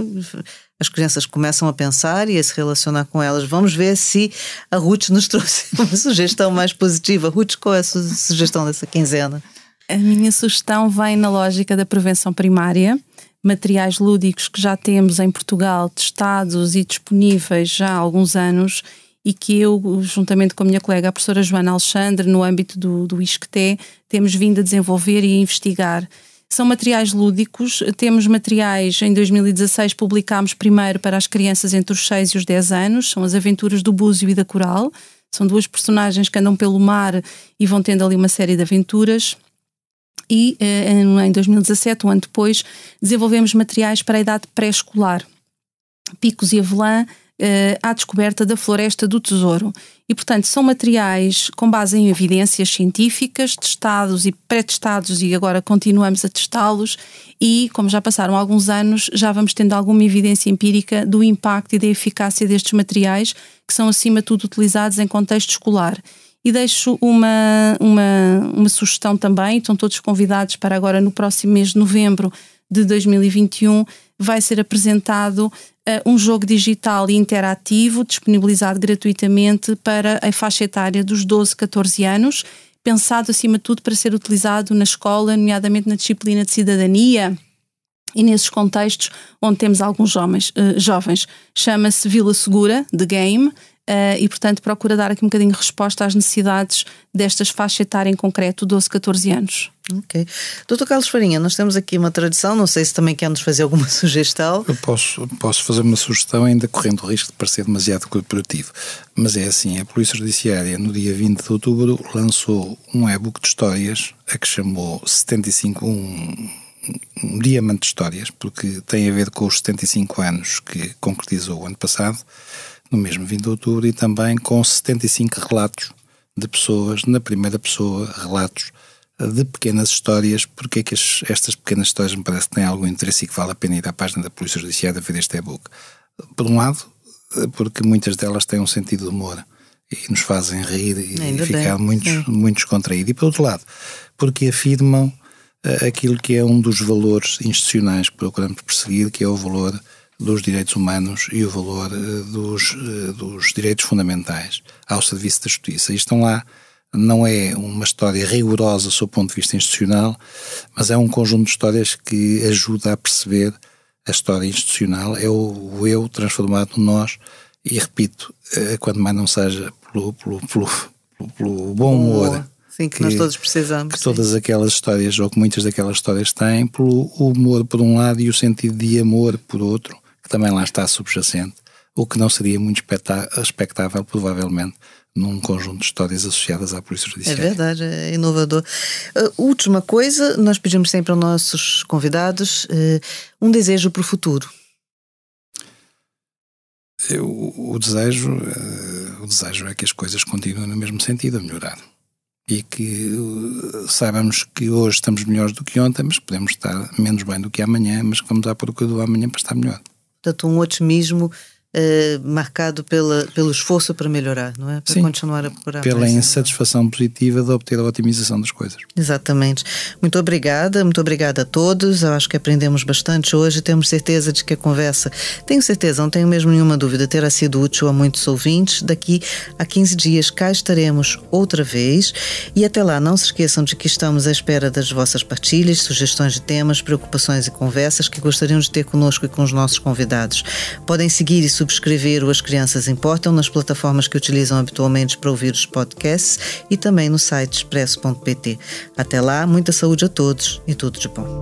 as crianças começam a pensar e a se relacionar com elas. Vamos ver se a Ruth nos trouxe uma sugestão mais positiva. Ruth, qual é a sua sugestão dessa quinzena? A minha sugestão vem na lógica da prevenção primária, materiais lúdicos que já temos em Portugal testados e disponíveis já há alguns anos e que eu, juntamente com a minha colega, a professora Joana Alexandre, no âmbito do ISCTE, temos vindo a desenvolver e a investigar. São materiais lúdicos, temos materiais, em 2016 publicámos primeiro para as crianças entre os 6 e os 10 anos, são as aventuras do Búzio e da Coral, são 2 personagens que andam pelo mar e vão tendo ali uma série de aventuras. E em 2017, um ano depois, desenvolvemos materiais para a idade pré-escolar, Picos e Avelã, à descoberta da Floresta do Tesouro. E, portanto, são materiais com base em evidências científicas, testados e pré-testados, e agora continuamos a testá-los, e, como já passaram alguns anos, já vamos tendo alguma evidência empírica do impacto e da eficácia destes materiais, que são, acima de tudo, utilizados em contexto escolar. E deixo uma sugestão também, estão todos convidados para agora, no próximo mês de novembro de 2021, vai ser apresentado um jogo digital e interativo disponibilizado gratuitamente para a faixa etária dos 12 a 14 anos, pensado acima de tudo para ser utilizado na escola, nomeadamente na disciplina de cidadania e nesses contextos onde temos alguns jovens. Chama-se Vila Segura, The Game, e portanto procura dar aqui um bocadinho de resposta às necessidades destas faixas etárias em concreto, 12 a 14 anos. Ok. Dr. Carlos Farinha, nós temos aqui uma tradição, não sei se também quer nos fazer alguma sugestão. Eu posso fazer uma sugestão, ainda correndo o risco de parecer demasiado corporativo, mas é assim, a Polícia Judiciária no dia 20 de outubro lançou um e-book de histórias, a que chamou 75, um diamante de histórias, porque tem a ver com os 75 anos que concretizou o ano passado, no mesmo 20 de outubro, e também com 75 relatos de pessoas, na primeira pessoa, relatos de pequenas histórias. Porque é que estas pequenas histórias me parece que têm algum interesse e que vale a pena ir à página da Polícia Judiciária a ver este e-book? Por um lado, porque muitas delas têm um sentido de humor e nos fazem rir e ficar muito descontraído. E por outro lado, porque afirmam aquilo que é um dos valores institucionais que procuramos perseguir, que é o valor dos direitos humanos e o valor dos direitos fundamentais ao serviço da justiça. E estão lá, não é uma história rigorosa sob o ponto de vista institucional, mas é um conjunto de histórias que ajuda a perceber a história institucional, é o eu transformado no nós, e repito, quando mais não seja pelo bom humor. Sim, que nós todos precisamos. Que todas aquelas histórias, ou que muitas daquelas histórias têm, pelo humor por um lado e o sentido de amor por outro, que também lá está subjacente, o que não seria muito expectável, provavelmente, num conjunto de histórias associadas à Polícia Judiciária. É verdade, é inovador. Última coisa, nós pedimos sempre aos nossos convidados um desejo para o futuro. O desejo é que as coisas continuem no mesmo sentido, a melhorar. E que saibamos que hoje estamos melhores do que ontem, mas podemos estar menos bem do que amanhã, mas que vamos à procura do amanhã para estar melhor. Portanto, um otimismo marcado pelo esforço para melhorar, não é? Para continuar a procurar. Pela insatisfação positiva de obter a otimização das coisas. Exatamente. Muito obrigada a todos. Eu acho que aprendemos bastante hoje. Temos certeza de que a conversa, tenho certeza, não tenho mesmo nenhuma dúvida, terá sido útil a muitos ouvintes. Daqui a 15 dias cá estaremos outra vez, e até lá não se esqueçam de que estamos à espera das vossas partilhas, sugestões de temas, preocupações e conversas que gostariam de ter conosco e com os nossos convidados. Podem seguir e subscrever o As Crianças Importam nas plataformas que utilizam habitualmente para ouvir os podcasts e também no site expresso.pt. Até lá, muita saúde a todos e tudo de bom.